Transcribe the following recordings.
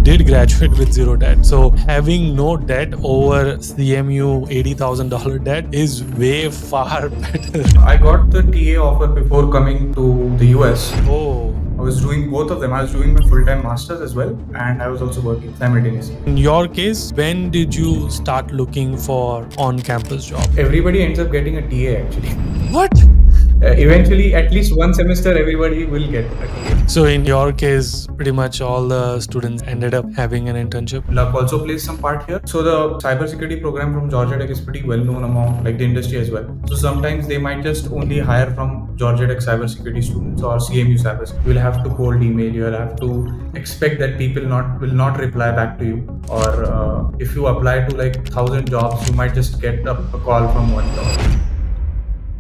did graduate with zero debt. So having no debt over CMU $80,000 debt is way far better. I got the TA offer before coming to the US. Oh. I was doing both of them. I was doing my full-time masters as well, and I was also working simultaneously. In your case, when did you start looking for on-campus job? Everybody ends up getting a TA actually. What? Eventually, at least one semester, everybody will get a TA. So in your case, pretty much all the students ended up having an internship. Luck also plays some part here. So the cybersecurity program from Georgia Tech is pretty well known among like the industry as well. So sometimes they might just only hire from Georgia Tech cybersecurity students or CMU cybersecurity. You will have to cold email. You will have to expect that people will not reply back to you. Or if you apply to like 1,000 jobs, you might just get a call from one job.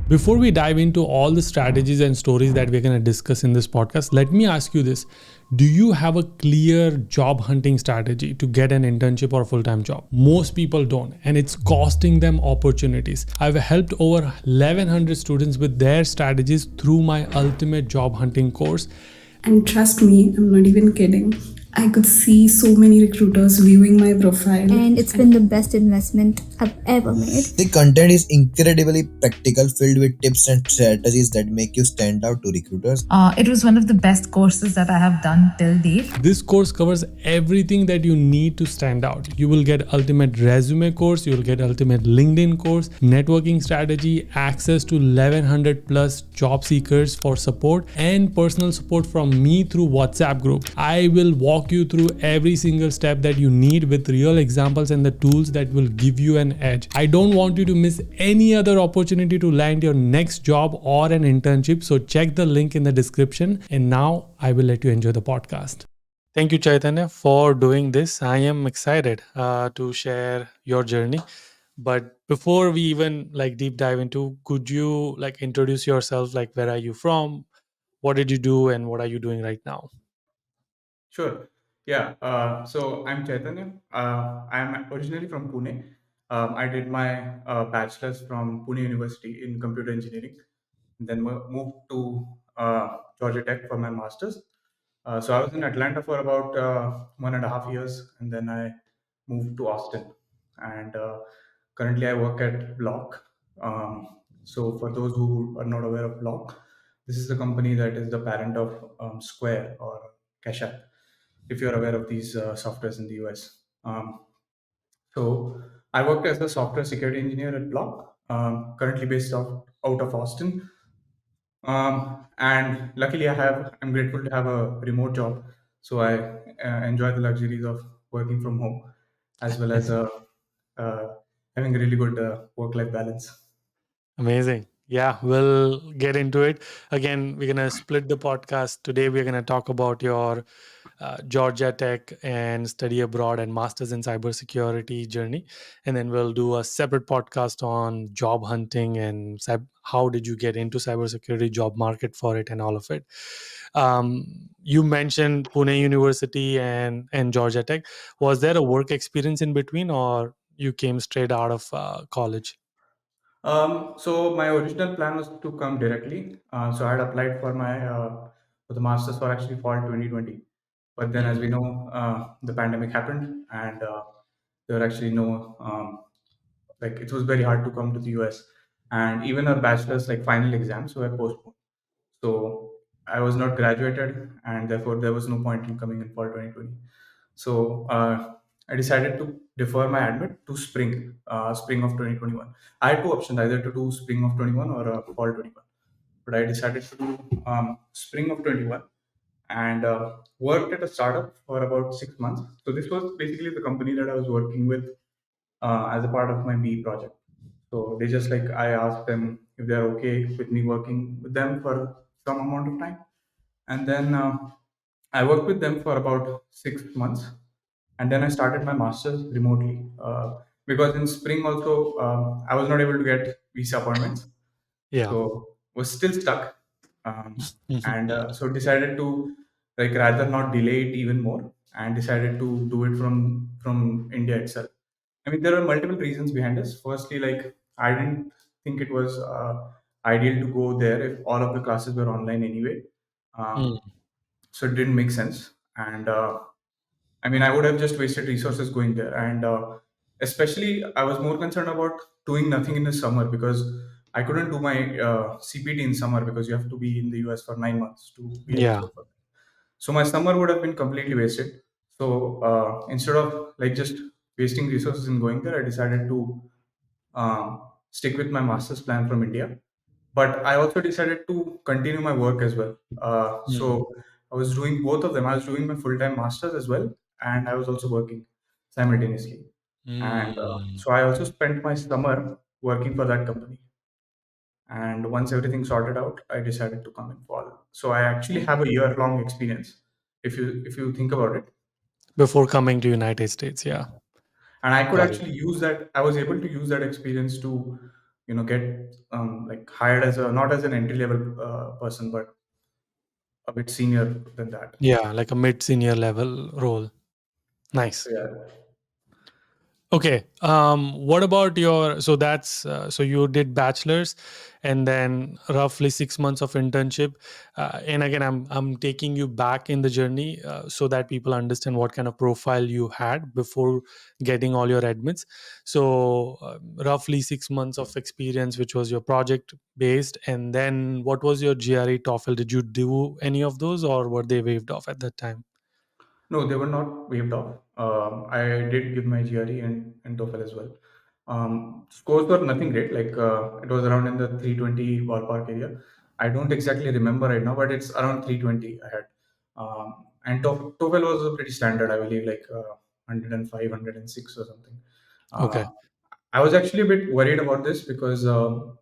Before we dive into all the strategies and stories that we're going to discuss in this podcast, let me ask you this. Do you have a clear job hunting strategy to get an internship or full-time job? Most people don't, and it's costing them opportunities. I've helped over 1,100 students with their strategies through my ultimate job hunting course. And trust me, I'm not even kidding. I could see so many recruiters viewing my profile. And it's been the best investment I've ever made. The content is incredibly practical, filled with tips and strategies that make you stand out to recruiters. It was one of the best courses that I have done till date. This course covers everything that you need to stand out. You will get ultimate resume course, you will get ultimate LinkedIn course, networking strategy, access to 1,100 plus job seekers for support, and personal support from me through WhatsApp group. I will walk you through every single step that you need with real examples and the tools that will give you an edge. I don't want you to miss any other opportunity to land your next job or an internship. So check the link in the description. And now I will let you enjoy the podcast. Thank you, Chaitanya, for doing this. I am excited to share your journey. But before we even like deep dive into, could you like introduce yourself? Like, where are you from? What did you do? And what are you doing right now? Sure. Yeah. So I'm Chaitanya. I'm originally from Pune. I did my bachelor's from Pune University in computer engineering, then moved to Georgia Tech for my master's. So I was in Atlanta for about 1.5 years, and then I moved to Austin. And currently, I work at Block. So for those who are not aware of Block, this is the company that is the parent of Square or Cash App, if you're aware of these softwares in the US. So I worked as a software security engineer at Block, currently based out of Austin. And luckily, I'm grateful to have a remote job, so I enjoy the luxuries of working from home, as well as uh, having a really good work-life balance. Amazing. Yeah, we'll get into it. Again, we're going to split the podcast. Today, we're going to talk about your Georgia Tech and study abroad and masters in cybersecurity journey. And then we'll do a separate podcast on job hunting and how did you get into cybersecurity, job market for it, and all of it. You mentioned Pune University and Georgia Tech. Was there a work experience in between, or you came straight out of college? So my original plan was to come directly. So I had applied for the masters for actually fall 2020. But then, as we know, the pandemic happened, and there were actually no like it was very hard to come to the US, and even our bachelor's like final exams were postponed. So I was not graduated, and therefore there was no point in coming in fall 2020. So I decided to defer my admit to spring of 2021. I had two options, either to do spring of 21 or fall 21. But I decided to do spring of 21, and worked at a startup for about 6 months. So this was basically the company that I was working with as a part of my B project. So they just like I asked them if they're okay with me working with them for some amount of time, and then I worked with them for about 6 months, and then I started my masters remotely because in spring also I was not able to get visa appointments, Yeah. so was still stuck, and so decided to like rather not delay it even more, and decided to do it from India itself. I mean, there are multiple reasons behind this. Firstly, like I didn't think it was ideal to go there if all of the classes were online anyway. Mm. So it didn't make sense. And I mean, I would have just wasted resources going there. And especially, I was more concerned about doing nothing in the summer because I couldn't do my CPT in summer because you have to be in the US for 9 months to be Yeah. eligible for that. So my summer would have been completely wasted. So instead of like just wasting resources in going there, I decided to stick with my master's plan from India. But I also decided to continue my work as well. Mm. So I was doing both of them. I was doing my full time master's as well, and I was also working simultaneously. And Mm. so I also spent my summer working for that company. And once everything sorted out, I decided to come in fall. So I actually have a year long experience, if you think about it. Before coming to United States, yeah. And I could Got it. actually use that. I was able to use that experience to, get like hired as a not as an entry level person, but a bit senior than that. Yeah, like a mid-senior level role. So Nice. yeah. Okay. What about your, so that's, so you did bachelor's and then roughly 6 months of internship. And again, I'm taking you back in the journey so that people understand what kind of profile you had before getting all your admits. So roughly 6 months of experience, which was your project based. And then what was your GRE TOEFL? Did you do any of those or were they waived off at that time? No, they were not waived off. I did give my GRE and TOEFL as well. Scores were nothing great. Like it was around in the 320 ballpark area. I don't exactly remember right now, but it's around 320 I had. And TOEFL was pretty standard, I believe, like 105, 106 or something. Okay. I was actually a bit worried about this because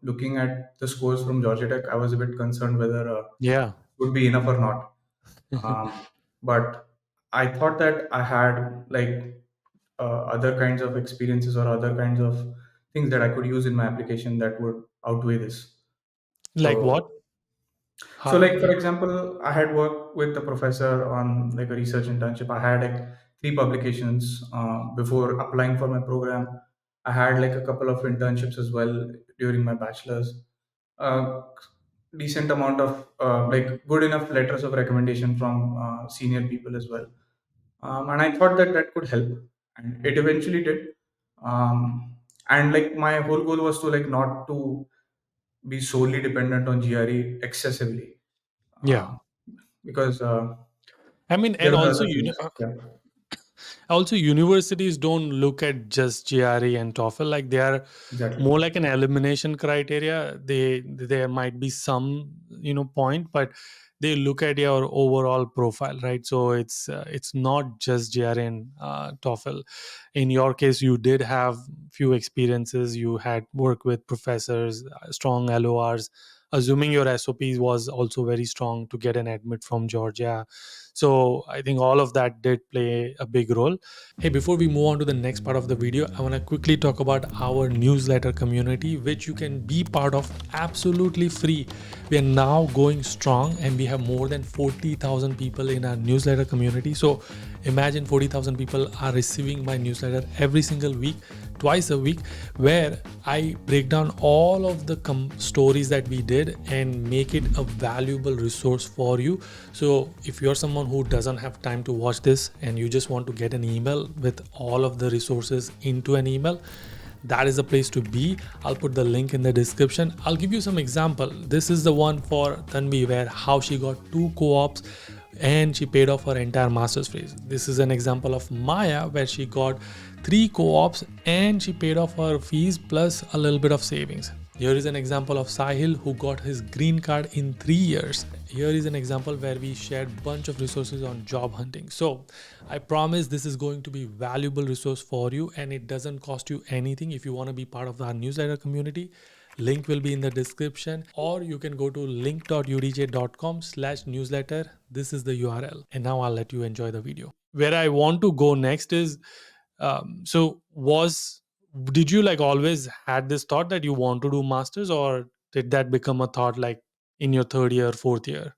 looking at the scores from Georgia Tech, I was a bit concerned whether Yeah. would be enough or not. But I thought that I had like other kinds of experiences or other kinds of things that I could use in my application that would outweigh this. Like So what? so, How? like for example, I had worked with the professor on like a research internship. I had like three publications before applying for my program. I had like a couple of internships as well during my bachelor's. Uh, Decent amount of like good enough letters of recommendation from senior people as well. And I thought that that could help, and it eventually did. And like my whole goal was to like not to be solely dependent on GRE excessively, Yeah. um, because I mean, there and are also, other things. Yeah, also universities don't look at just GRE and TOEFL. Like they are exactly. more like an elimination criteria. There might be some point, but they look at your overall profile, right? So it's not just GRE and TOEFL. In your case, you did have few experiences. You had worked with professors, strong LORs. Assuming your SOP was also very strong to get an admit from Georgia, so I think all of that did play a big role. Hey, before we move on to the next part of the video, I want to quickly talk about our newsletter community, which you can be part of absolutely free. We are now going strong and we have more than 40,000 people in our newsletter community. So imagine 40,000 people are receiving my newsletter every single week, twice a week, where I break down all of the stories that we did and make it a valuable resource for you. So if you're someone who doesn't have time to watch this and you just want to get an email with all of the resources into an email, that is the place to be. I'll put the link in the description. I'll give you some example. This is the one for Tanvi, where how she got 2 co-ops and she paid off her entire master's fees. This is an example of Maya, where she got 3 co-ops and she paid off her fees plus a little bit of savings. Here is an example of Sahil, who got his green card in 3 years. Here is an example where we shared bunch of resources on job hunting. So I promise this is going to be valuable resource for you, and it doesn't cost you anything. If you want to be part of our newsletter community, link will be in the description, or you can go to link.yudij.com/newsletter. This is the URL. And now I'll let you enjoy the video. Where I want to go next is, so was, did you like always had this thought that you want to do masters, or did that become a thought like in your third year, fourth year?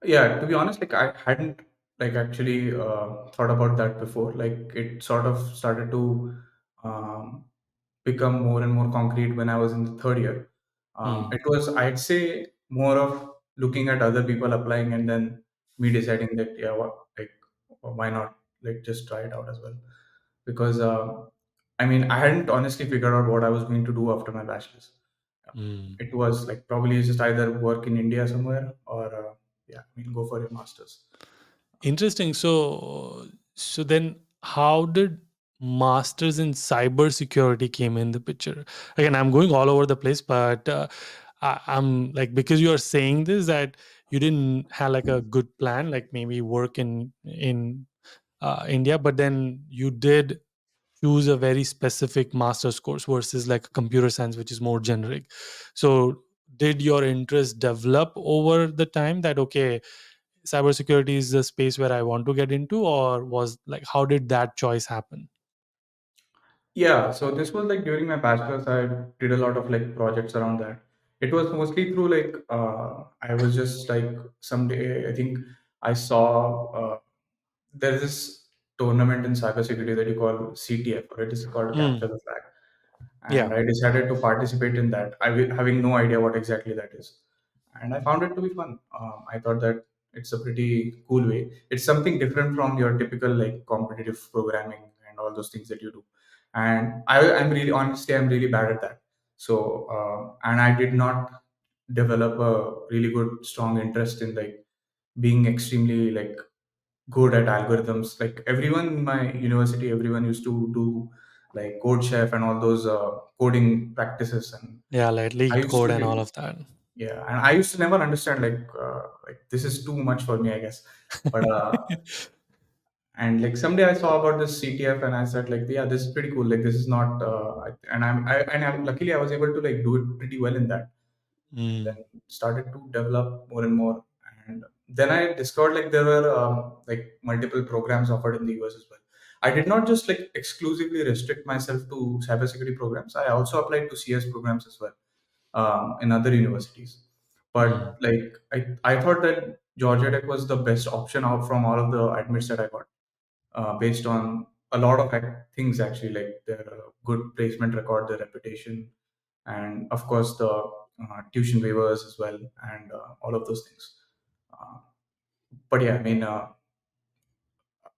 Yeah, to be honest, like I hadn't like actually thought about that before. Like it sort of started to um, become more and more concrete when I was in the third year. Hmm. It was, I'd say, more of looking at other people applying and then me deciding that yeah, what like why not like just try it out as well? Because I mean, I hadn't honestly figured out what I was going to do after my bachelor's. Mm. It was like probably just either work in India somewhere or yeah, I mean, go for your masters. Interesting. So then how did masters in cybersecurity came in the picture? Again, I'm going all over the place, but I'm like, because you are saying this, that you didn't have like a good plan, like maybe work in India, but then you did choose a very specific master's course versus like computer science, which is more generic. So did your interest develop over the time that, okay, cybersecurity is the space where I want to get into, or was like, how did that choice happen? Yeah, so this was like during my bachelor's, I did a lot of like projects around that. It was mostly through like I was just like someday I think I saw there's this tournament in cybersecurity that you call CTF, or it is called Capture Hmm. the Flag, Yeah. and I decided to participate in that. Having no idea what exactly that is, and I found it to be fun. I thought that it's a pretty cool way. It's something different from your typical like competitive programming and all those things that you do. And I'm really honestly, I'm really bad at that. So and I did not develop a really good strong interest in like being extremely like good at algorithms. Like everyone in my university, everyone used to do like code chef and all those coding practices, and Yeah, like I leaked used to code and like all of that. yeah, and I used to never understand like this is too much for me, I guess. But and like someday I saw about this CTF and I said like yeah, this is pretty cool. Like this is not and luckily I was able to like do it pretty well in that, and Mm. then started to develop more and more. And then I discovered like there were like multiple programs offered in the US as well. I did not just like exclusively restrict myself to cybersecurity programs. I also applied to CS programs as well in other universities. Mm. But like I thought that Georgia Tech was the best option out from all of the admits that I got, based on a lot of things actually, like their good placement record, their reputation, and of course the tuition waivers as well, and all of those things. Uh, but yeah, I mean,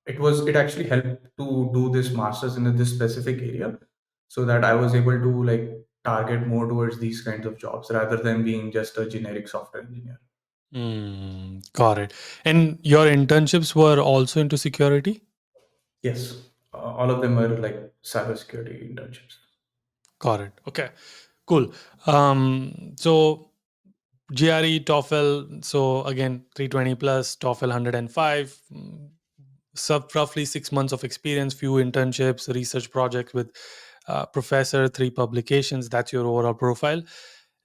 it actually helped to do this masters in this specific area, so that I was able to like target more towards these kinds of jobs rather than being just a generic software engineer. Mm. Got it. And your internships were also into security? Yes, all of them were like cybersecurity internships. Got it. Okay. Cool. So GRE, TOEFL, so again, 320 plus, TOEFL 105, sub roughly 6 months of experience, few internships, research projects with professor, 3 publications. That's your overall profile.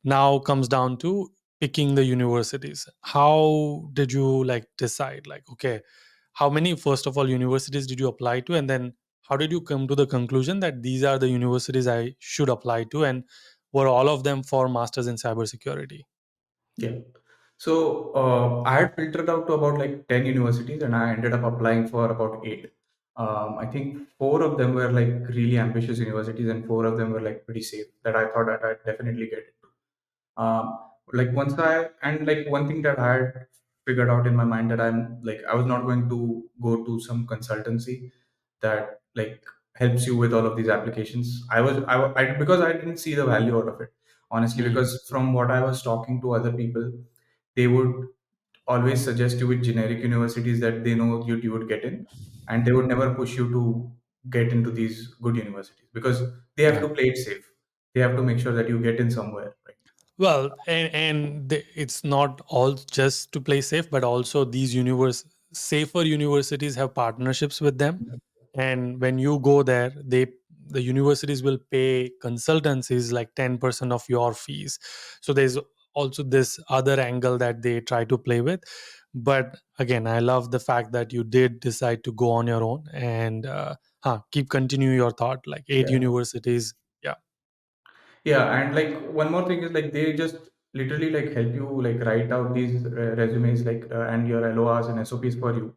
Now comes down to picking the universities. How did you like decide? Like, okay, how many, first of all, universities did you apply to? And then how did you come to the conclusion that these are the universities I should apply to? And were all of them for masters in cybersecurity? Yeah. So I had filtered out to about like 10 universities and I ended up applying for about eight. I think four of them were like really ambitious universities and four of them were like pretty safe that I thought that I'd definitely get into. Like once I, and like one thing that I had figured out in my mind that I'm like, I was not going to go to some consultancy that like helps you with all of these applications. Because I didn't see the value out of it, honestly, Mm. because from what I was talking to other people, they would always suggest you with generic universities that they know you would get in, and they would never push you to get into these good universities because they have Yeah. to play it safe. They have to make sure that you get in somewhere, right? Well, it's not all just to play safe, but also these safer universities have partnerships with them, and when you go there, the universities will pay consultancies like 10% of your fees. So there's also this other angle that they try to play with. But again, I love the fact that you did decide to go on your own and keep continue your thought, like eight Yeah. universities. Yeah. Yeah, and like one more thing is like they just literally like help you like write out these resumes like and your LORs and SOPs for you,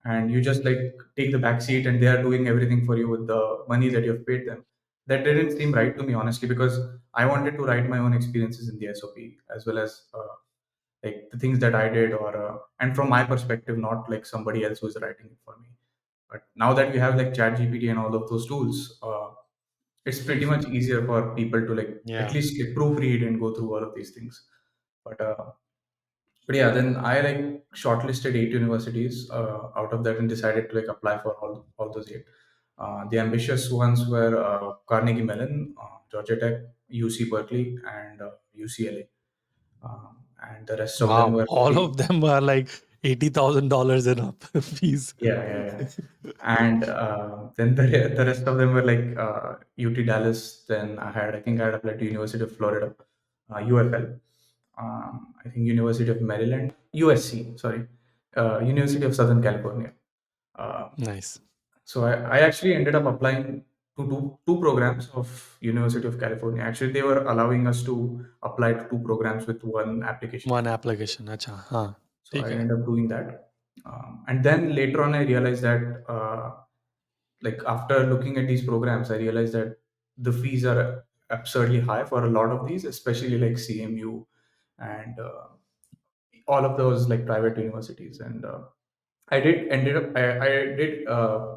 and you just like take the back seat and they are doing everything for you with the money that you've paid them. That didn't seem right to me honestly, because I wanted to write my own experiences in the SOP as well as like the things that I did, or and from my perspective, not like somebody else who's writing it for me. But now that we have like ChatGPT and all of those tools, it's pretty much easier for people to like at Yeah. least like, proofread and go through all of these things. But but yeah, then I like shortlisted 8 universities out of that and decided to like apply for all those eight. The ambitious ones were Carnegie Mellon, Georgia Tech, UC Berkeley, and UCLA. And the rest of them Wow. were All of them are like $80,000 in up fees. yeah. And then the rest of them were like UT Dallas. Then I think I had applied to University of Florida, UFL. I think University of Maryland, USC. Sorry, University of Southern California. Uh, Nice. so I actually ended up applying to two programs of University of California. Actually, they were allowing us to apply to two programs with one application One fee. application. Acha. Huh. So I Okay. ended up doing that. And then later on, I realized that, like after looking at these programs, I realized that the fees are absurdly high for a lot of these, especially like CMU and all of those like private universities. And I did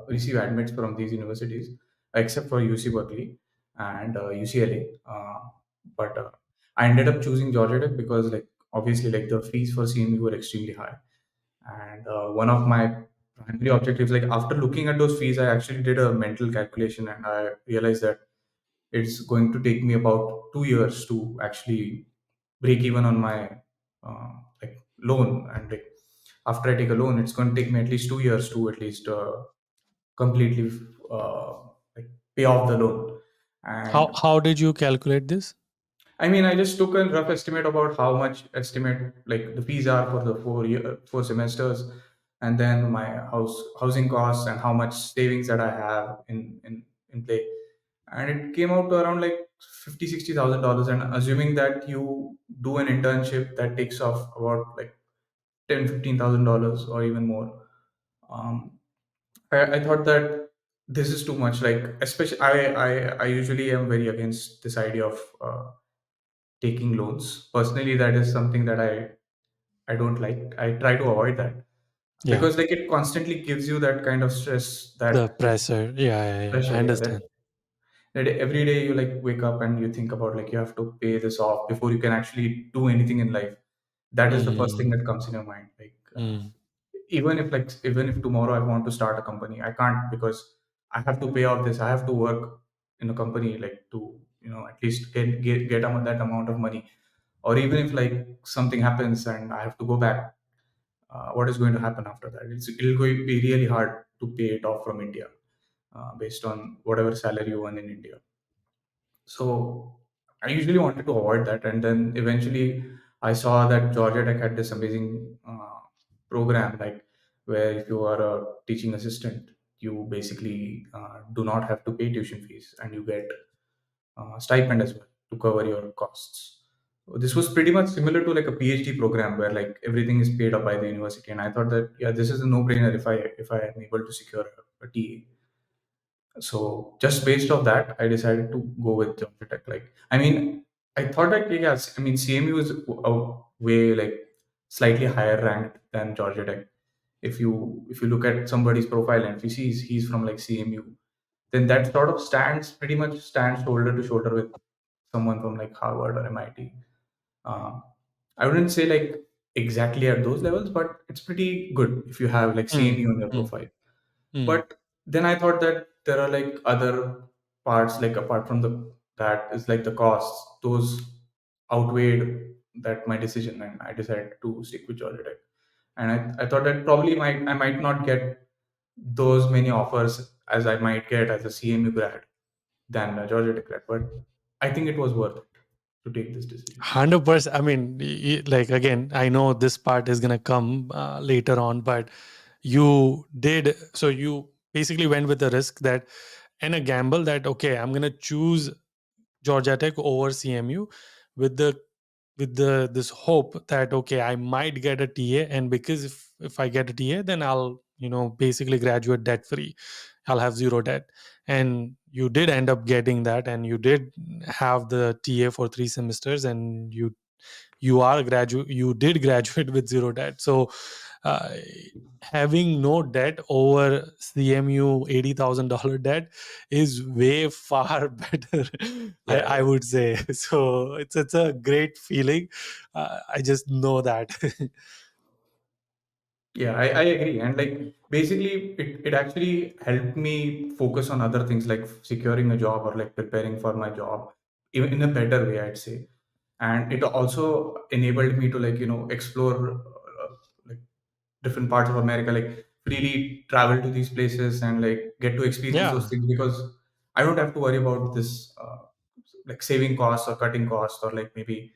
receive admits from these universities, except for UC Berkeley and UCLA. But I ended up choosing Georgia Tech because like obviously like the fees for CMU were extremely high, and one of my primary objectives, like after looking at those fees, I actually did a mental calculation and I realized that it's going to take me about 2 years to actually break even on my uh, like loan. And like after I take a loan, it's going to take me at least 2 years to at least completely uh, like pay off the loan. And How did you calculate this? I mean, I just took a rough estimate about how much estimate like the fees are for the 4 semesters, and then my housing costs and how much savings that I have in play, and it came out to around like 50-60 thousand dollars. And assuming that you do an internship that takes off about like 10-15 thousand dollars or even more, um, I thought that this is too much. Like especially I usually am very against this idea of taking loans. Personally, that is something that I don't like. I try to avoid that Yeah. because like it constantly gives you that kind of stress, The that pressure. Yeah. I pressure, yeah, understand. that every day you like wake up and you think about like you have to pay this off before you can actually do anything in life. That is the first thing Mm, that comes in your mind. Like mm, even if tomorrow I want to start a company, I can't because I have to pay off this. I have to work in a company like to at least get that amount of money. Or even if like something happens and I have to go back, what is going to happen after that? It'll going to be really hard to pay it off from India, based on whatever salary you earn in India. So I usually wanted to avoid that, and then eventually I saw that Georgia Tech had this amazing program, like where if you are a teaching assistant, you basically do not have to pay tuition fees, and you get stipend as well to cover your costs. This was pretty much similar to like a PhD program where like everything is paid up by the university, and I thought that yeah, this is a no-brainer if I am able to secure a TA. So just based off that, I decided to go with Georgia Tech. Like, I mean, I thought that yes, I mean CMU is a way like slightly higher ranked than Georgia Tech. If you look at somebody's profile and if you see he's from like CMU, then that sort of pretty much stands shoulder to shoulder with someone from like Harvard or MIT. Um, I wouldn't say like exactly at those levels, but it's pretty good if you have like mm, CMU on your mm, profile. mm, But then I thought that there are like other parts, like apart from the that is like the costs, those outweighed that my decision, and I decided to stick with Georgia Tech. And I thought that probably I might not get those many offers as I might get as a CMU grad than a Georgia Tech grad, but I think it was worth it to take this decision. 100%. I mean, like again, I know this part is gonna come later on, but you did. So you basically went with the risk that and a gamble that okay, I'm gonna choose Georgia Tech over CMU with the this hope that okay, I might get a TA, and because if I get a TA, then I'll basically graduate debt free. I'll have zero debt, and you did end up getting that, and you did have the TA for 3 semesters, and you you did graduate with zero debt. So uh, having no debt over CMU $80,000 debt is way far better. Yeah, I would say. So it's a great feeling. I just know that. yeah, I agree. And like basically it actually helped me focus on other things like securing a job or like preparing for my job even in a better way, I'd say. And it also enabled me to like, explore like different parts of America, like freely travel to these places and like get to experience Yeah. those things because I don't have to worry about this like saving costs or cutting costs or like maybe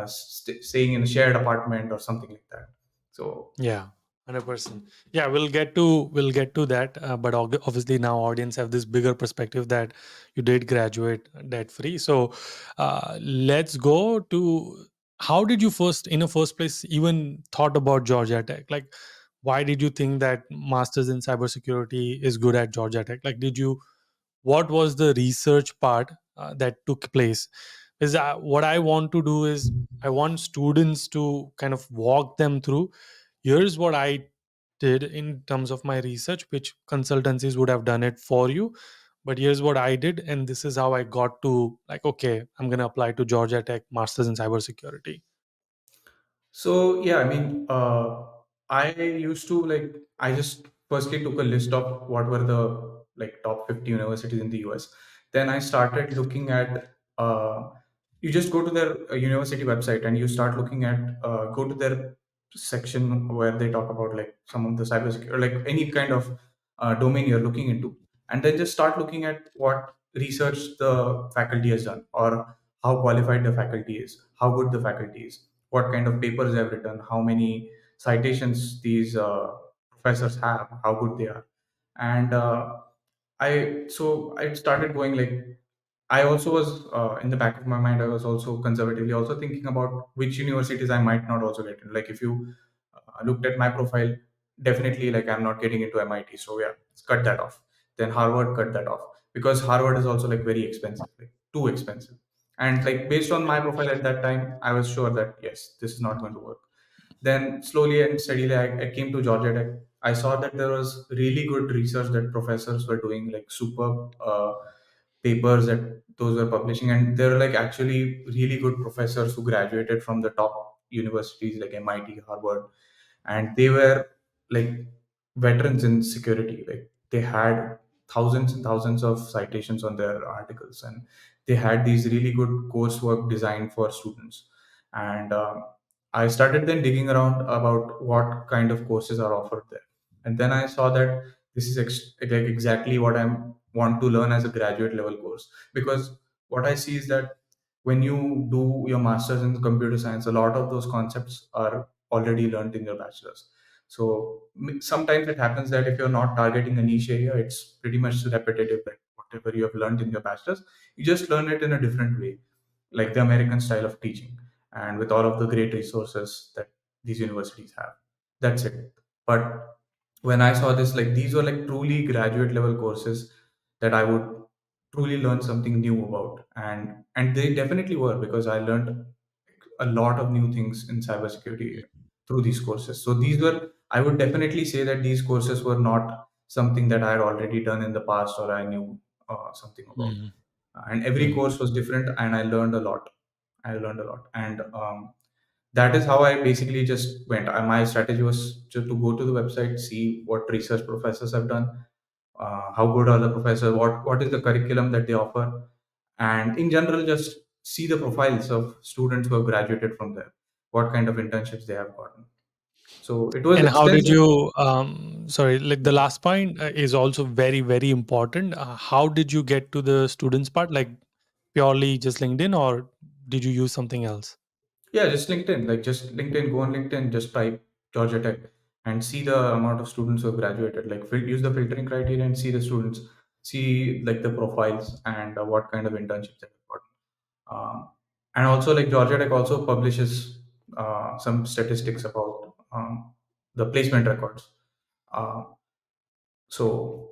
staying in a shared apartment or something like that. So Yeah, 100%. Yeah, we'll get to that. But obviously now audience have this bigger perspective that you did graduate debt free. So let's go to how did you first, in the first place, even thought about Georgia Tech? Like, why did you think that masters in cybersecurity is good at Georgia Tech? Like, what was the research part that took place? Is what I want to do is I want students to kind of walk them through. Here's what I did in terms of my research, which consultancies would have done it for you, but here's what I did, and this is how I got to, like, okay, I'm going to apply to Georgia Tech masters in cybersecurity. So yeah, I mean, I used to like I just firstly took a list of what were the like top 50 universities in the US. Then I started looking at you just go to their university website and you start looking at go to their section where they talk about like some of the cybersecurity or like any kind of domain you're looking into, and then just start looking at what research the faculty has done or how qualified the faculty is, how good the faculty is, what kind of papers they have written, how many citations these professors have, how good they are. And I started going like I also was in the back of my mind. I was also conservatively also thinking about which universities I might not also get in. Like if you looked at my profile, definitely like I'm not getting into MIT. So yeah, cut that off. Then Harvard, cut that off because Harvard is also like very expensive, like too expensive. And like based on my profile at that time, I was sure that yes, this is not going to work. Then slowly and steadily, I came to Georgia Tech. I saw that there was really good research that professors were doing, like superb papers that those were publishing, and there were like actually really good professors who graduated from the top universities like MIT, Harvard, and they were like veterans in security. Like they had thousands and thousands of citations on their articles, and they had these really good coursework designed for students. And I started then digging around about what kind of courses are offered there, and then I saw that this is like exactly what I want to learn as a graduate level course. Because what I see is that when you do your masters in computer science, a lot of those concepts are already learned in your bachelor's. So sometimes it happens that if you're not targeting a niche area, it's pretty much repetitive. That whatever you have learned in your bachelor's, you just learn it in a different way, like the American style of teaching, and with all of the great resources that these universities have. That's it. But when I saw this, like these were like truly graduate level courses that I would truly learn something new about, and they definitely were because I learned a lot of new things in cybersecurity through these courses. So these were, I would definitely say that these courses were not something that I had already done in the past or I knew something about. Mhm. And every Mhm. course was different, and I learned a lot. I learned a lot, and that is how I basically just went. My strategy was just to go to the website, see what research professors have done, how good are the professors, what is the curriculum that they offer, and in general, just see the profiles of students who have graduated from there, what kind of internships they have gotten. So it was And how did extensive. you, sorry, like the last point is also very, very important. How did you get to the students part? Like purely just LinkedIn, or did you use something else? Yeah, just LinkedIn, like just LinkedIn, go on LinkedIn, just type Georgia Tech and see the amount of students who have graduated. Like use the filtering criteria and see the students, see like the profiles and what kind of internships they have got. And also, like Georgia Tech also publishes some statistics about the placement records. Uh, so,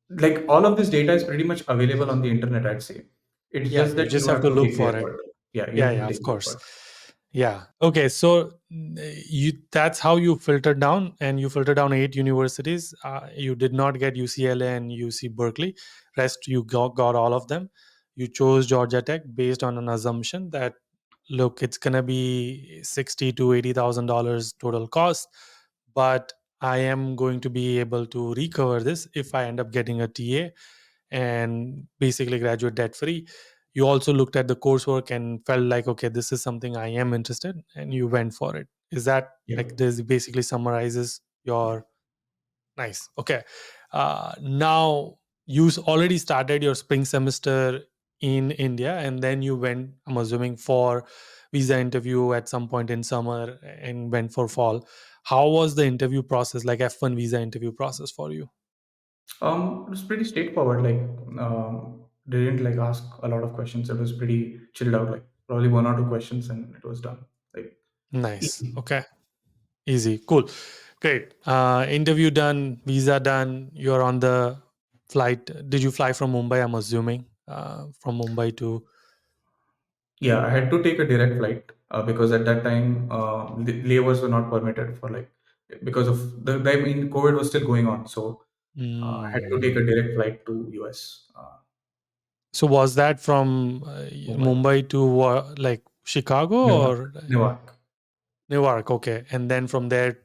like all of this data is pretty much available on the internet, I'd say. It's Yeah, just you that just you have have to to look take the for it. effort. Yeah, you Yeah, have to yeah, of take the course. effort. Yeah. Okay. So you that's how you filtered down, and you filtered down 8 universities. You did not get UCLA and UC Berkeley. Rest you got all of them. You chose Georgia Tech based on an assumption that look, it's gonna be $60,000 to $80,000 total cost, but I am going to be able to recover this if I end up getting a TA and basically graduate debt free. You also looked at the coursework and felt like, okay, this is something I am interested, and you went for it. Is that Yeah. like this basically summarizes your nice? Okay. Now already started your spring semester in India, and then you went, I'm assuming, for visa interview at some point in summer and went for fall. How was the interview process, like F1 visa interview process for you? It was pretty straightforward. Like, they didn't like ask a lot of questions. It was pretty chilled out. Like probably one or two questions, and it was done. Like Nice. easy. Okay. Easy. Cool. Great. Interview done, visa done. You're on the flight. Did you fly from Mumbai? I'm assuming from Mumbai to. Yeah, I had to take a direct flight because at that time layovers were not permitted for like because of the time in COVID was still going on. So I had to take a Mm. direct flight to US, So was that from Mumbai, Mumbai to like Chicago Newark, or Newark. Newark? Okay, and then from there,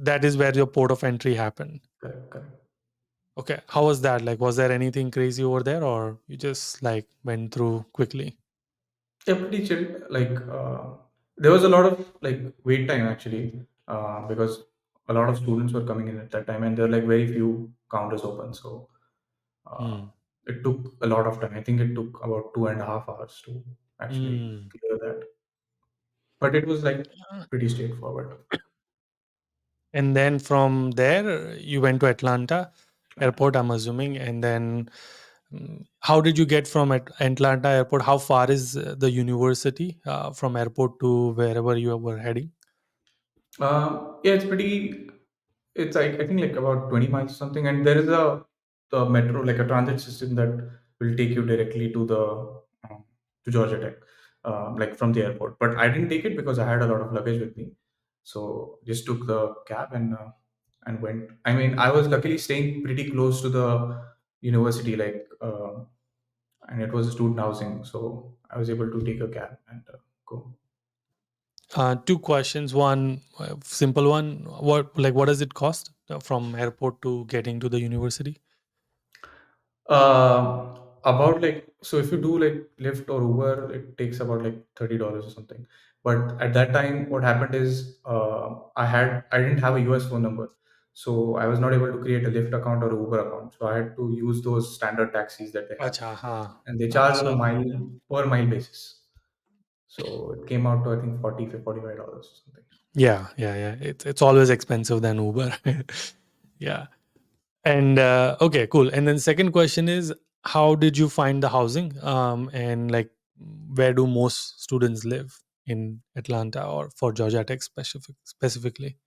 that is where your port of entry happened. Correct, correct. Okay, how was that? Like, was there anything crazy over there, or you just like went through quickly? Yeah, pretty chilled. Like there was a lot of like wait time actually because a lot of students were coming in at that time, and there were like very few counters open. So uh, Hmm. it took a lot of time. I think it took about 2.5 hours to actually Hmm. clear that. But it was like pretty straightforward. And then from there, you went to Atlanta Right. airport, I'm assuming. And then, how did you get from Atlanta airport? How far is the university from airport to wherever you were heading? Yeah, it's pretty. It's like I think like about 20 miles or something, and there is the metro like a transit system that will take you directly to Georgia Tech, like from the airport. But I didn't take it because I had a lot of luggage with me, so just took the cab and went. I mean, I was luckily staying pretty close to the university, like, and it was a student housing, so I was able to take a cab and go. Two questions. One, simple one. What does it cost from airport to getting to the university? About like so if you do like Lyft or Uber, it takes about like $30 or something. But at that time, what happened is I didn't have a US phone number, so I was not able to create a Lyft account or Uber account. So I had to use those standard taxis that they have, Acha, हाँ. and they charge on a So mile per mile basis. So it came out to I think $45 or something. yeah. It's always expensive than Uber. Yeah. And okay, cool. And then second question is, how did you find the housing? And like, where do most students live in Atlanta or for Georgia Tech specifically?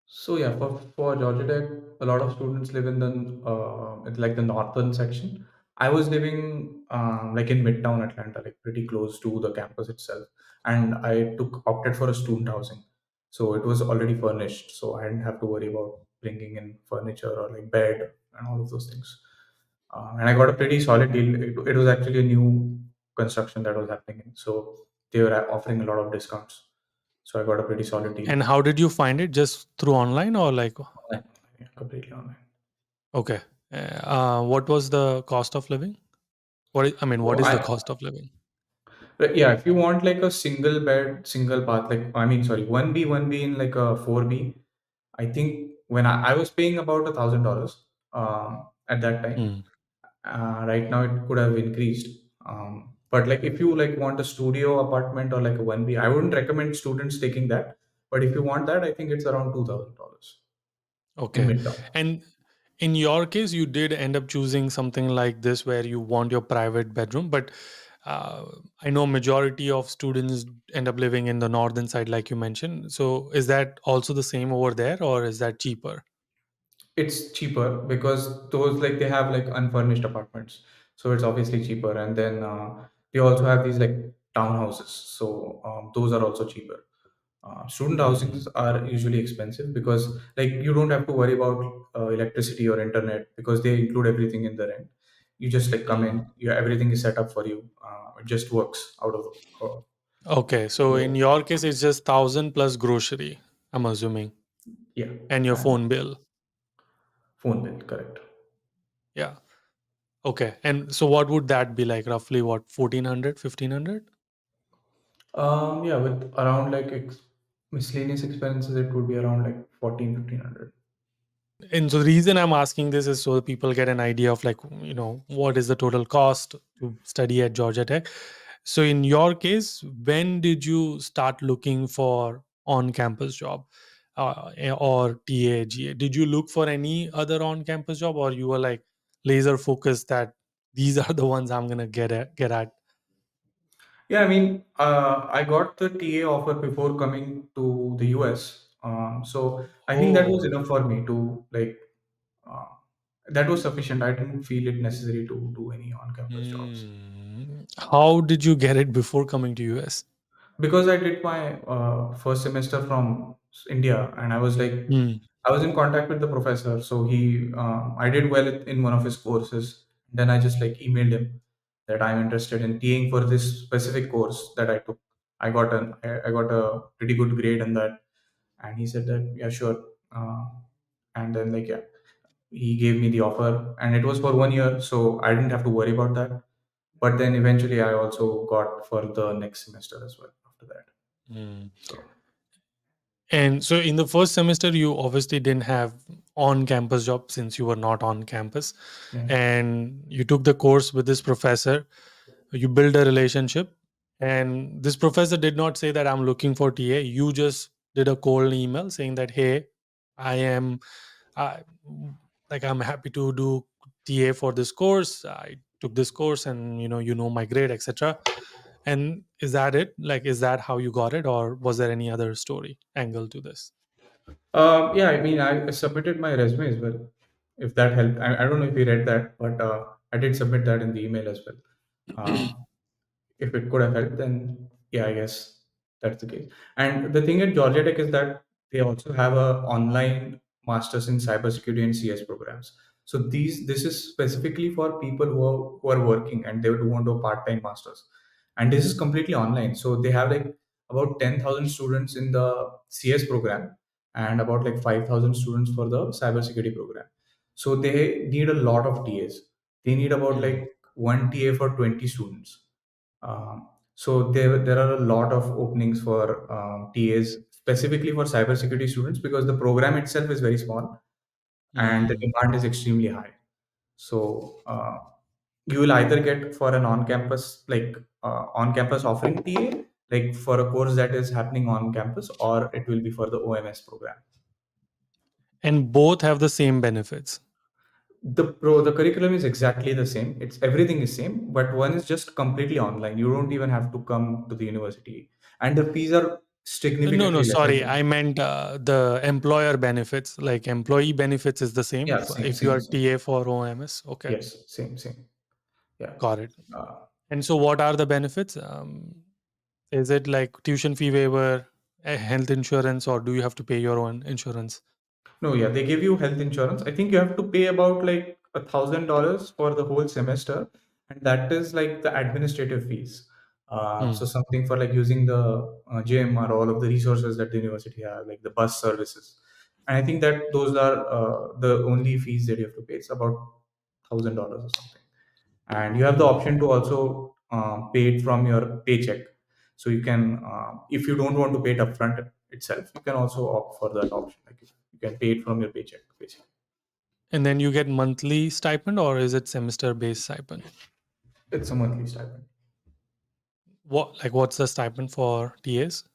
So yeah, for Georgia Tech, a lot of students live in it's like the northern section. I was living like in Midtown Atlanta, like pretty close to the campus itself, and I took opted for a student housing, so it was already furnished, so I didn't have to worry about bringing in furniture or like bed and all of those things. And I got a pretty solid deal. It was actually a new construction that was happening, so they were offering a lot of discounts. So I got a pretty solid deal. And how did you find it? Just through online or like, Online. Yeah, completely online. okay. What was the cost of living? I mean, what So is the cost of living? yeah, if you want like a single bed, single bath, like I mean, sorry, one B in like a 4B, I think when I was paying about $1,000 at that time. Hmm. Right now it could have increased. But like if you like want a studio apartment or like a 1B, I wouldn't recommend students taking that. But if you want that, I think it's around $2,000 in Okay. Midtown. And in your case, you did end up choosing something like this where you want your private bedroom, but uh, I know majority of students end up living in the northern side, like you mentioned. So is that also the same over there, or is that cheaper? It's cheaper because those like they have like unfurnished apartments, so it's obviously cheaper. And then they also have these like townhouses. So those are also cheaper. Student housings are usually expensive because like you don't have to worry about electricity or internet because they include everything in the rent. You just like come in, everything is set up for you. It just works out of Okay, so in the your case, it's just 1,000 plus grocery, I'm assuming, yeah, and your and phone bill. phone bill, correct. Yeah. Okay. And so what would that be like? Roughly what, 1,400, 1,500? Yeah, with around like miscellaneous expenses, it would be around like 1500. And so the reason I'm asking this is so that people get an idea of like, what is the total cost to study at Georgia Tech. So in your case, when did you start looking for on-campus job or TA, GA? Did you look for any other on-campus job, or you were like laser focused that these are the ones I'm gonna get at? Yeah, I mean, I got the TA offer before coming to the US. So I think that was Oh. enough for me to like, uh, that was sufficient. I didn't feel it necessary to do any on-campus jobs How did you get it before coming to US? because I did my first semester from India, and Hmm. I was in contact with the professor. So I did well in one of his courses. Then I just like emailed him that I'm interested in TAing for this specific course that I took. I got a pretty good grade in that, and he said that yeah, sure. And then like yeah, he gave me the offer, and it was for 1 year, so I didn't have to worry about that. But then eventually, I also got for the next semester as well after that. Hmm. So And so in the first semester, you obviously didn't have on campus job since you were not on campus. yeah. And you took the course with this professor, you build a relationship. And this professor did not say that I'm looking for TA. You just did a cold email saying that, hey, I am I, like I'm happy to do TA for this course. I took this course and my grade, etc. And is that it? Like, is that how you got it, or was there any other story angle to this? Yeah, I mean, I submitted my resume as well. If that helped, I don't know if you read that, but I did submit that in the email as well. If it could have helped, then yeah, I guess that's the case. And the thing at Georgia Tech is that they also have a online masters in cybersecurity and CS programs. So this is specifically for people who are working and they would want a part-time masters. And this is completely online. So they have like about 10,000 students in the CS program and about like 5,000 students for the cybersecurity program. So they need a lot of TAs. They need about Hmm. like one TA for 20 students. So there are a lot of openings for TAs specifically for cybersecurity students because the program itself is very small and the Hmm. demand is extremely high. So you will either get for an on-campus on-campus offering TA like for a course that is happening on campus, or it will be for the OMS program. And both have the same benefits. The curriculum is exactly the same. It's everything is same, but one is just completely online. You don't even have to come to the university, and the fees are No, no, significantly lesser sorry. than I meant the employer benefits. Like employee benefits is the same yeah, same, if you same, are same. TA for OMS. Okay, Yes, same, same. Yeah. got it. Uh, And so, what are the benefits? Is it like tuition fee waiver, health insurance, or do you have to pay your own insurance? No, yeah, they give you health insurance. I think you have to pay about like $1,000 for the whole semester, and that is like the administrative fees. Hmm. So something for like using the gym or all of the resources that the university have, like the bus services. And I think that those are the only fees that you have to pay. It's about $1,000 or something. And you have the Hmm. option to also pay it from your paycheck. So you can, if you don't want to pay it upfront itself, you can also opt for that option. Like you can pay it from your paycheck, basically. And then you get monthly stipend, or is it semester based stipend? It's a monthly stipend. What's the stipend for TAs?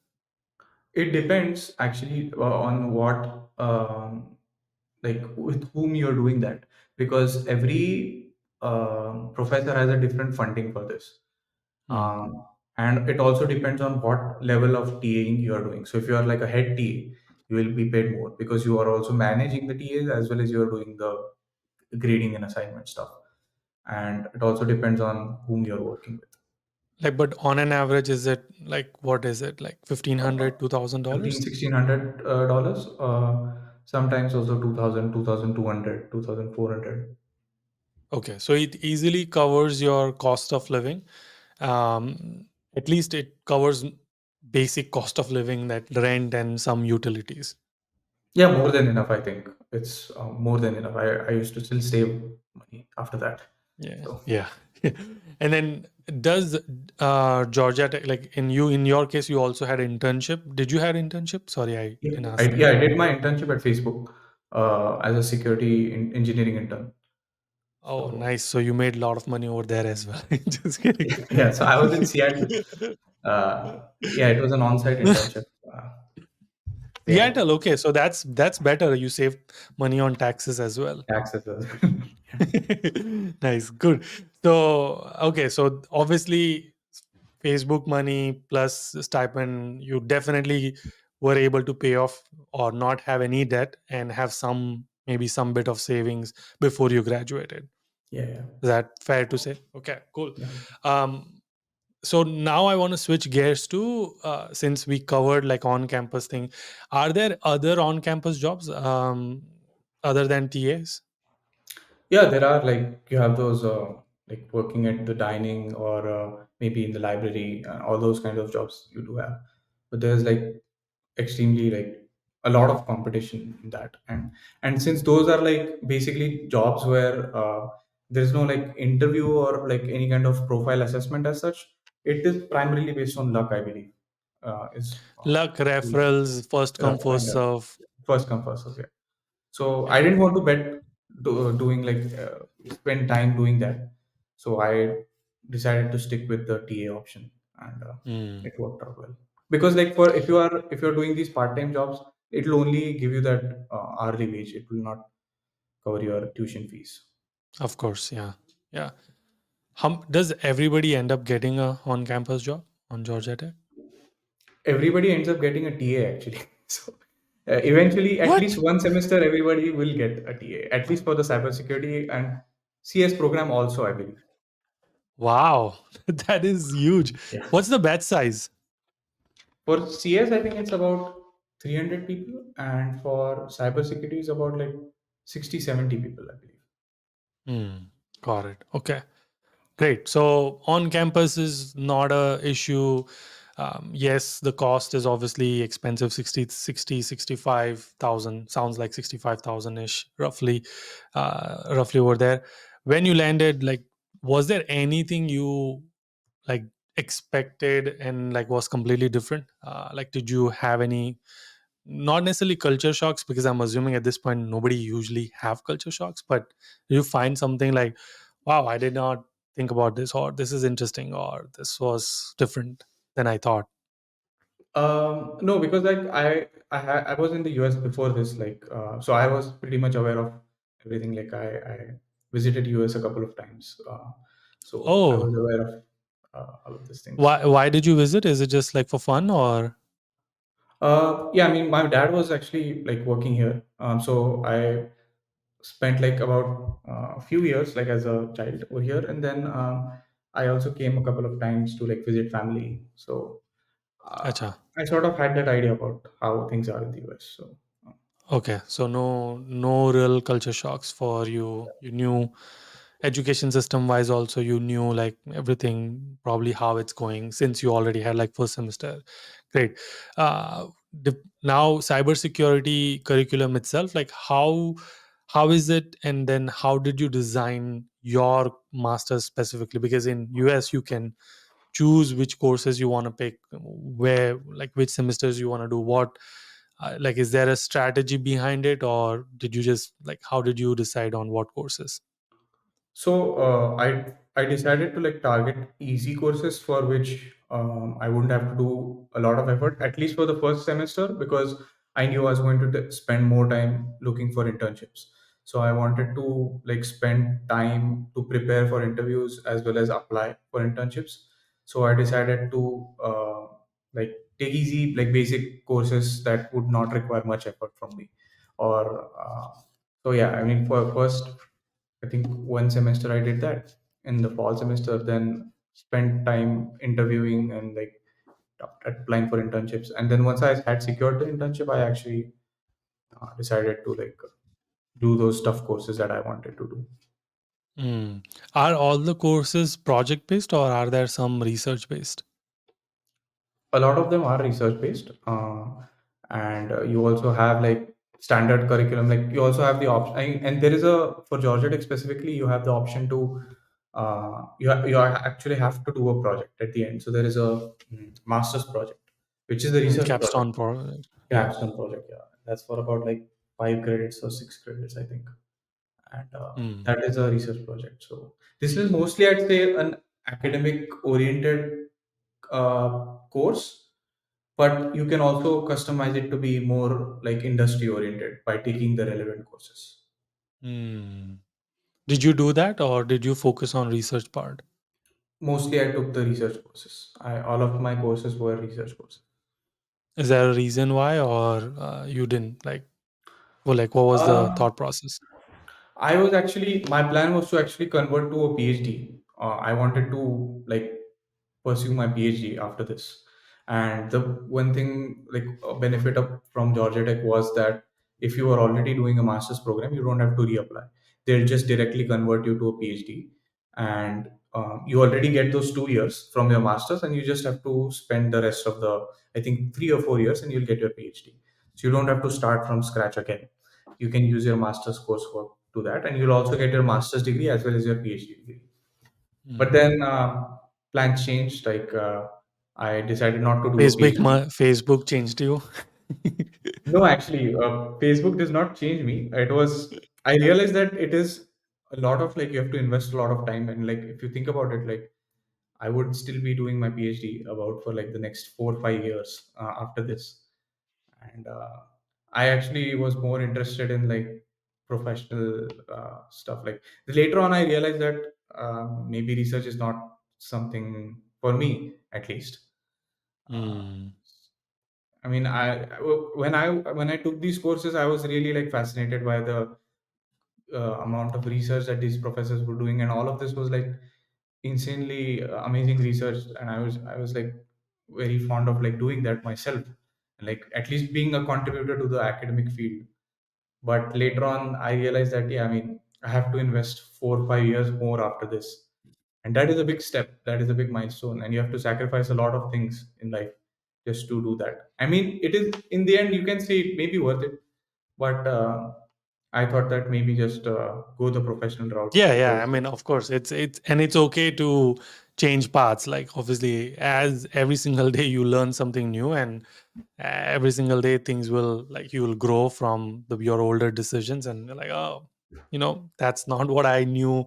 It depends actually on what, like with whom you're doing that, because every professor has a different funding for this. Hmm. And it also depends on what level of TAing you are doing. So if you are like a head TA, you will be paid more because you are also managing the TAs as well as you are doing the grading and assignment stuff. And it also depends on whom you're working with. Like, but on an average, is it like, what is it, like Uh, $1,500, Fifteen, $2,000? $1,600. Sometimes also 2,000, 2,200, 2,400. Okay, so it easily covers your cost of living. At least it covers basic cost of living, that rent and some utilities. Yeah, more than enough. I think it's more than enough. I used to still save money after that. Yeah, So yeah. And then does Georgia Tech, like in your case, you also had internship. Did you had internship? Sorry, I yeah, didn't I, ask that. yeah, I did my internship at Facebook as a engineering intern. Oh, So nice. So you made a lot of money over there as well. Just kidding. yeah, so I was in Seattle. Yeah, it was an on-site internship. Yeah, Seattle. Okay, so that's better. You saved money on taxes as well. taxes as well. Nice, good. So okay, so obviously Facebook money plus stipend, you definitely were able to pay off or not have any debt and have some, maybe some bit of savings before you graduated. Yeah, yeah, Is that fair to say? Okay, cool. yeah. Um, so now I want to switch gears to since we covered like on-campus thing, are there other on-campus jobs other than TAs? Yeah, there are like you have those like working at the dining or maybe in the library, all those kind of jobs you do have. But there's like extremely like a lot of competition in that, and since those are like basically jobs where there's no like interview or like any kind of profile assessment as such, it is primarily based on luck, I believe. Is Luck, referrals, first come, first kind of serve. first come first serve, yeah. So I didn't want to doing like spend time doing that. So I decided to stick with the TA option, and Hmm. it worked out well. Because like for if you're doing these part time jobs, it'll only give you that hourly wage. It will not cover your tuition fees. Of course, yeah, yeah. Does everybody end up getting a on-campus job on Georgia Tech? Everybody ends up getting a TA actually. So eventually, at What? least one semester, everybody will get a TA. At least for the cybersecurity and CS program also, I believe. Wow, that is huge. Yeah. What's the batch size? For CS, I think it's about 300 people, and for cybersecurity is about like 60, 70 people, I believe. Hmm. Got it. Okay. Great. So on campus is not a issue. Yes, the cost is obviously expensive, 65,000. Sounds like 65,000 ish, roughly over there. When you landed, like, was there anything you like expected and like was completely different? Like, did you have any, not necessarily culture shocks, because I'm assuming at this point nobody usually have culture shocks, but you find something like, wow, I did not think about this, or this is interesting, or this was different than I thought. No, because like I was in the US before this, like so I was pretty much aware of everything. Like I visited US a couple of times, so I was Oh, aware of all of these things. why did you visit? Is it just like for fun, or? Yeah, I mean, my dad was actually like working here, so I spent like about a few years like as a child over here, and then I also came a couple of times to like visit family. So Acha. I sort of had that idea about how things are in the US. So Okay, so no real culture shocks for you. You knew education system wise also, you knew like everything, probably how it's going, since you already had like first semester. Great. Now cybersecurity curriculum itself, like how is it, and then how did you design your master's specifically? Because in US you can choose which courses you want to pick, where, like which semesters you want to do what. Like, is there a strategy behind it, or did you just like, how did you decide on what courses? I decided to like target easy courses for which I wouldn't have to do a lot of effort, at least for the first semester, because I knew I was going to spend more time looking for internships. So I wanted to like spend time to prepare for interviews as well as apply for internships. So I decided to like take easy like basic courses that would not require much effort from me, or so yeah. I mean, for first I think one semester I did that in the fall semester. Then spent time interviewing and like applying for internships. And then once I had secured the internship, I actually decided to like do those tough courses that I wanted to do. Mm. Are all the courses project based or are there some research based? A lot of them are research based, and you also have like standard curriculum. Like you also have the option, and there is a for Georgia Tech specifically, you have the option to actually have to do a project at the end. So there is a master's project, which is the research project. Capstone project. Yeah. Capstone project, yeah, that's for about like 5 credits or 6 credits, I think, and Mm. that is a research project. So this is mostly, I'd say, an academic oriented course, but you can also customize it to be more like industry oriented by taking the relevant courses. Mm. Did you do that or did you focus on research part? Mostly I took the research courses. All of my courses were research courses. Is there a reason why, or you didn't like? Well, like, what was the uh, thought process? I was actually, my plan was to actually convert to a PhD. I wanted to like pursue my PhD after this. And the one thing, like a benefit from Georgia Tech was that if you are already doing a master's program, you don't have to reapply. They'll just directly convert you to a PhD, and you already get those 2 years from your master's, and you just have to spend the rest of the, I think, 3 or 4 years, and you'll get your PhD. So you don't have to start from scratch again. You can use your master's coursework to that, and you'll also get your master's degree as well as your PhD degree. But Mm. then plans changed. Like I decided not to do a PhD. Facebook changed you. No, actually, Facebook does not change me. It was, I realized that it is a lot of like you have to invest a lot of time, and like if you think about it, like I would still be doing my PhD about for like the next 4 or 5 years after this, and I actually was more interested in like professional stuff. Like later on, I realized that maybe research is not something for me, at least. Uh, Mm. I mean, when I took these courses, I was really like fascinated by the amount of research that these professors were doing, and all of this was like insanely amazing research. And I was like very fond of like doing that myself, like at least being a contributor to the academic field. But later on, I realized that yeah, I mean, I have to invest 4 or 5 years more after this, and that is a big step. That is a big milestone, and you have to sacrifice a lot of things in life just to do that. I mean, it is in the end you can say it may be worth it, but I thought that maybe just go the professional route Yeah, yeah. I because mean, of course, it's okay to change paths. Like, obviously, as every single day you learn something new, and every single day things will like you will grow from your older decisions, and you're like, oh, that's not what I knew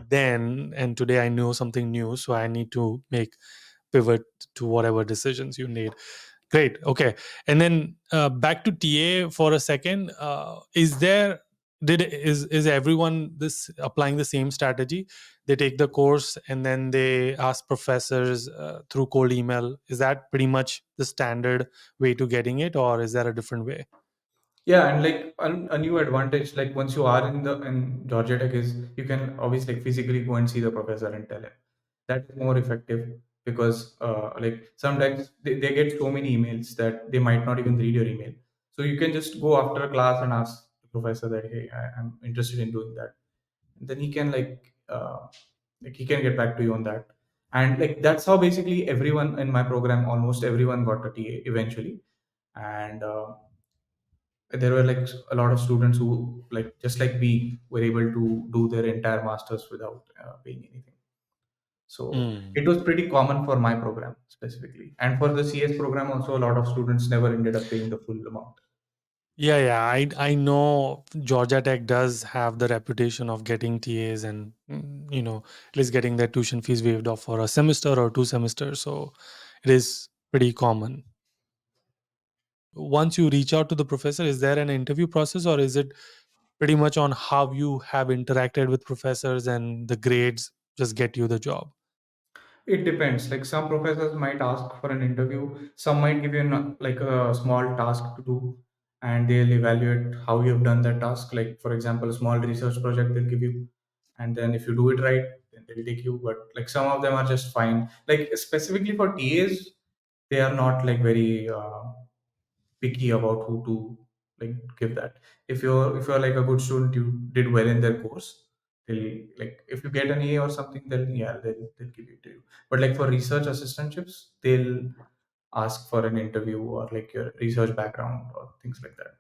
then, and today I know something new, so I need to make pivot to whatever decisions you need. Great. Okay. And then back to TA for a second. Is there did is everyone this applying the same strategy? They take the course and then they ask professors through cold email. Is that pretty much the standard way to getting it, or is there a different way? yeah, and like a new advantage, like once you are in Georgia Tech, is you can obviously like physically go and see the professor and tell him. That is more effective because like sometimes they get so many emails that they might not even read your email. So you can just go after a class and ask the professor that hey, I'm interested in doing that, and then he can like he can get back to you on that. And like that's how basically everyone in my program, almost everyone got a TA eventually. And there were like a lot of students who like just like me were able to do their entire masters without paying anything. So Hmm. it was pretty common for my program specifically, and for the CS program also, a lot of students never ended up paying the full amount. Yeah, yeah. I know Georgia Tech does have the reputation of getting TAs and at least getting their tuition fees waived off for a semester or 2 semesters. So it is pretty common. Once you reach out to the professor, is there an interview process, or is it pretty much on how you have interacted with professors and the grades just get you the job? It depends. Like some professors might ask for an interview, some might give you like a small task to do, and they'll evaluate how you've done that task. Like for example, a small research project they'll give you, and then if you do it right, then they'll take you. But like some of them are just fine. Like specifically for TAs, they are not like very picky about who to like give that. If you're like a good student, you did well in their course, they'll like if you get an A or something, then yeah, they'll give it to you. But like for research assistantships, they'll ask for an interview or like your research background or things like that.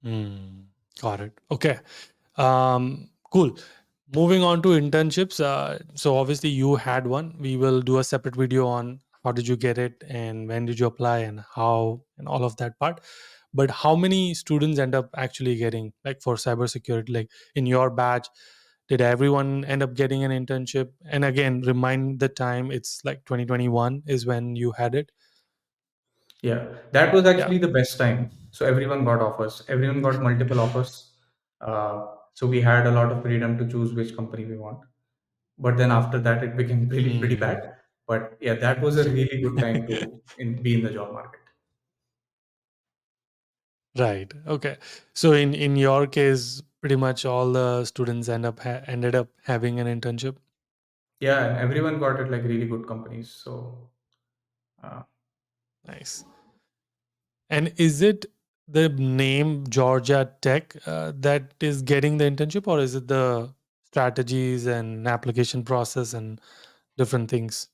Hmm. Got it. Okay. Cool. Moving on to internships. So obviously you had one. We will do a separate video on how did you get it and when did you apply and how and all of that part. But how many students end up actually getting like for cybersecurity? Like in your batch, did everyone end up getting an internship? And again, remind the time. It's like 2021 is when you had it. Yeah, that was Yeah. actually the best time. So everyone got offers. Everyone got multiple offers. So we had a lot of freedom to choose which company we want. But then after that, it became really pretty Hmm. bad. But yeah, that was a really good time to be in the job market. Right. Okay. So in your case, pretty much all the students ended up having an internship. Yeah, and everyone got it like really good companies. So uh, Nice. And is it the name Georgia Tech that is getting the internship, or is it the strategies and application process and different things?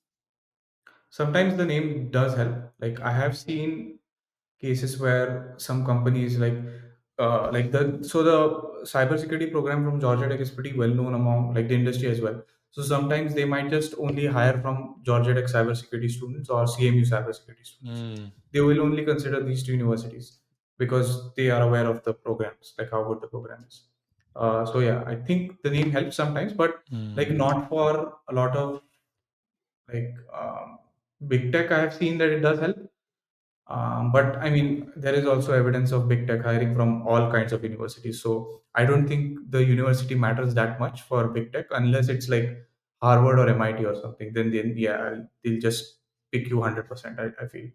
sometimes the name does help. Like I have seen cases where some companies like the cybersecurity program from Georgia Tech is pretty well known among like the industry as well. So sometimes they might just only hire from Georgia Tech cybersecurity students or CMU cybersecurity students. Hmm. They will only consider these two universities because they are aware of the programs, like how good the program is. So yeah, I think the name helps sometimes, but like Hmm. not for a lot of like big tech. I have seen that it does help, but I mean, there is also evidence of big tech hiring from all kinds of universities. So I don't think the university matters that much for big tech unless it's like Harvard or MIT or something. Then yeah, they'll just pick you 100%. I feel.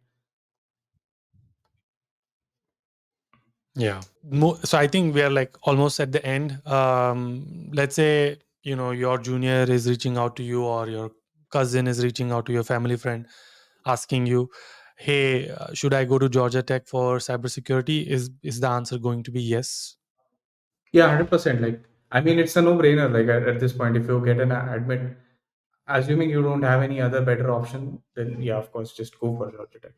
Yeah. So I think we are like almost at the end. Let's say, your junior is reaching out to you or your cousin is reaching out to your family friend asking you, hey, should I go to Georgia Tech for cybersecurity? Is the answer going to be yes? Yeah, 100%. Like, I mean, it's a no-brainer. Like at this point, if you get an admit, assuming you don't have any other better option, then yeah, of course, just go for Georgia Tech.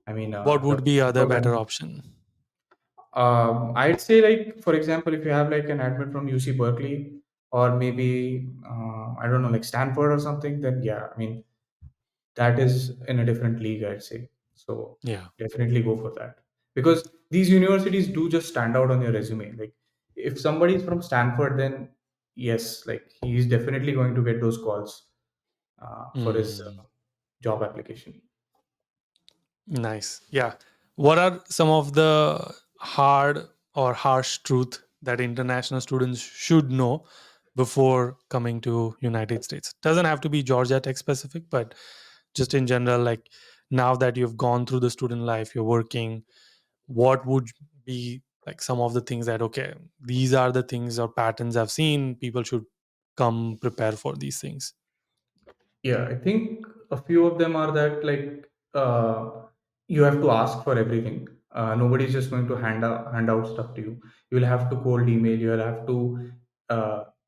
I mean, What the would be other better program. option? I'd say like for example, if you have like an admit from UC Berkeley or maybe I don't know like Stanford or something, then yeah, I mean that is in a different league, I'd say. So Yeah. definitely go for that because these universities do just stand out on your resume. Like if somebody is from Stanford, then yes, like he's definitely going to get those calls for his Mm, job application. nice. Yeah. What are some of the hard or harsh truth that international students should know before coming to United States? Doesn't have to be Georgia Tech specific, but just in general, like now that you've gone through the student life, you're working, what would be like some of the things that, okay, these are the things or patterns I've seen, people should come prepare for these things? Yeah, I think a few of them are that like you have to ask for everything. Nobody's just going to hand out stuff to you. You will have to cold email. You will have to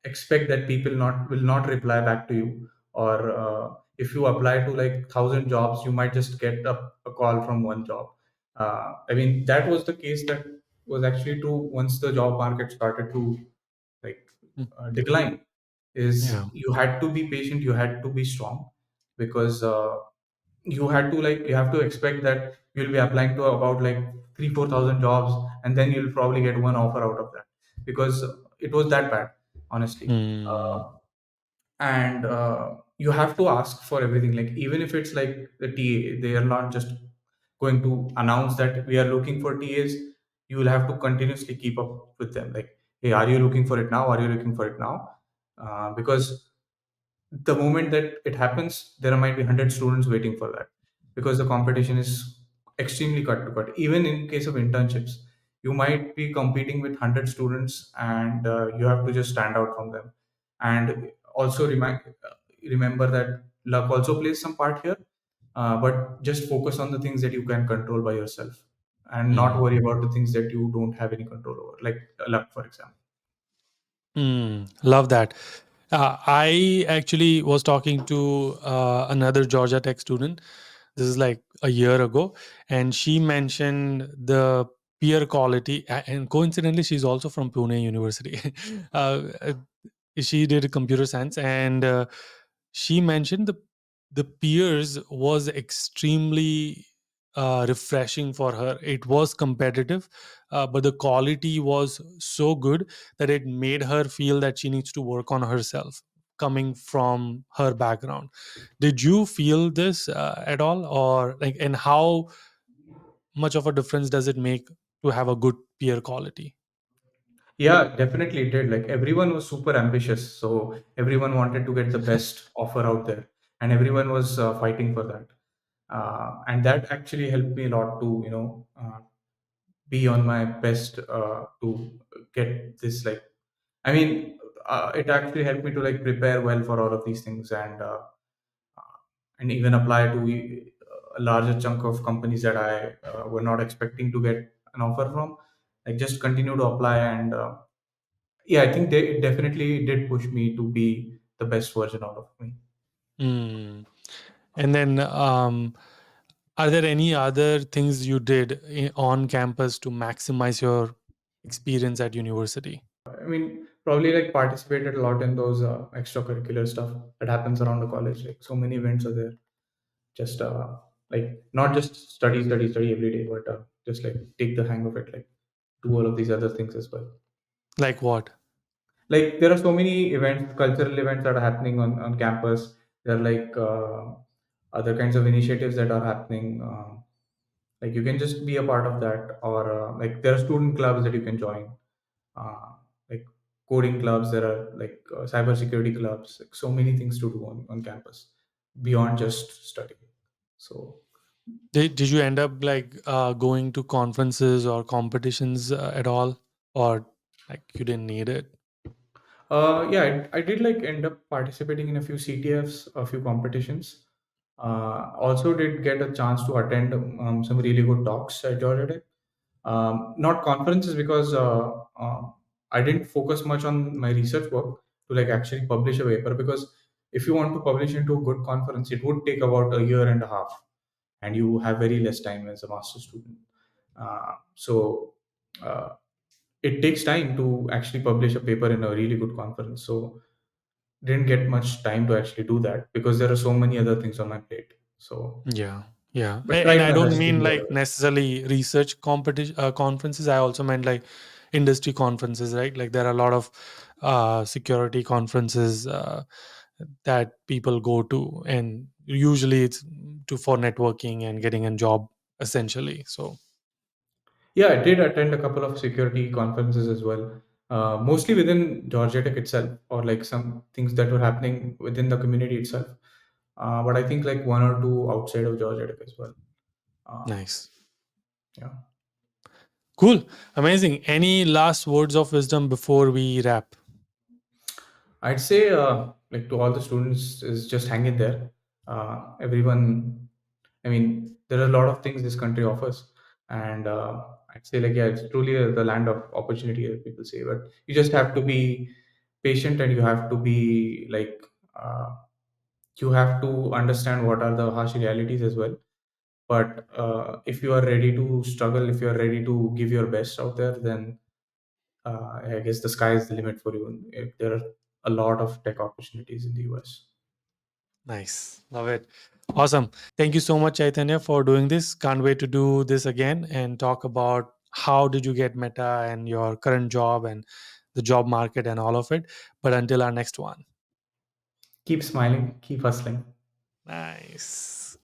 expect that people not will not reply back to you. Or if you apply to like 1,000 jobs, you might just get a call from one job. I mean that was the case that was actually true once the job market started to like Mm, decline is yeah. you had to be patient, you had to be strong because you had to like you have to expect that you'll be applying to about like 3 4 thousand jobs and then you'll probably get one offer out of that because it was that bad honestly. Hmm. And you have to ask for everything, like even if it's like the TA, they are not just going to announce that we are looking for TAs. You will have to continuously keep up with them, like, hey, are you looking for it now, are you looking for it now? Because the moment that it happens, there might be 100 students waiting for that because the competition is extremely cut to cut. Even in case of internships, you might be competing with 100 students and you have to just stand out from them. And also remember that luck also plays some part here, but just focus on the things that you can control by yourself, and not worry about the things that you don't have any control over, like luck, for example. Love that. I actually was talking to another Georgia Tech student. This is like a year ago, and she mentioned the peer quality. And coincidentally, she's also from Pune University. uh, she did computer science, and she mentioned the peers was extremely refreshing for her. It was competitive, but the quality was so good that it made her feel that she needs to work on herself, coming from her background. Did you feel this at all, or like, and how much of a difference does it make to have a good peer quality? Yeah, definitely it did. Like everyone was super ambitious, so everyone wanted to get the best offer out there, and everyone was fighting for that. And that actually helped me a lot to be on my best to get this. Like, I mean, it actually helped me to like prepare well for all of these things, and even apply to a larger chunk of companies that I were not expecting to get an offer from. Like just continue to apply, and yeah, I think it definitely did push me to be the best version out of me. Mm. And then, are there any other things you did on campus to maximize your experience at university? I mean, probably like participated a lot in those extracurricular stuff that happens around the college. Like so many events are there. Just like not just study every day, but just like take the hang of it. Like do all of these other things as well. Like what? Like there are so many events, cultural events that are happening on campus. There are like other kinds of initiatives that are happening. Like you can just be a part of that, or like there are student clubs that you can join, like coding clubs. There are like cybersecurity clubs, like so many things to do on campus beyond just studying. So Did you end up like going to conferences or competitions at all, or like you didn't need it? yeah, I did like end up participating in a few CTFs, a few competitions. Also did get a chance to attend some really good talks at Georgia Tech. Not conferences, because I didn't focus much on my research work to like actually publish a paper, because if you want to publish into a good conference, it would take about a year and a half, and you have very less time as a master student. So uh, it takes time to actually publish a paper in a really good conference. So didn't get much time to actually do that because there are so many other things on my plate. So, Yeah, yeah. but And tried I my don't best to mean be like available. necessarily research competition conferences. I also meant like industry conferences, right? Like there are a lot of security conferences that people go to, and usually it's to for networking and getting a job, essentially. So Yeah, I did attend a couple of security conferences as well, mostly within Georgia Tech itself, or like some things that were happening within the community itself. But I think like one or two outside of Georgia Tech as well. Uh, nice. yeah. Cool. Amazing. Any last words of wisdom before we wrap? I'd say, like to all the students, is just hang in there. Everyone, I mean, there are a lot of things this country offers, and I'd say like yeah, it's truly the land of opportunity, as people say. But you just have to be patient, and you have to be like, you have to understand what are the harsh realities as well. But if you are ready to struggle, if you are ready to give your best out there, then I guess the sky is the limit for you. There are a lot of tech opportunities in the US. Nice. Love it. Awesome. Thank you so much, Chaitanya, for doing this. Can't wait to do this again and talk about how did you get Meta and your current job and the job market and all of it. But until our next one. Keep smiling, keep hustling. Nice.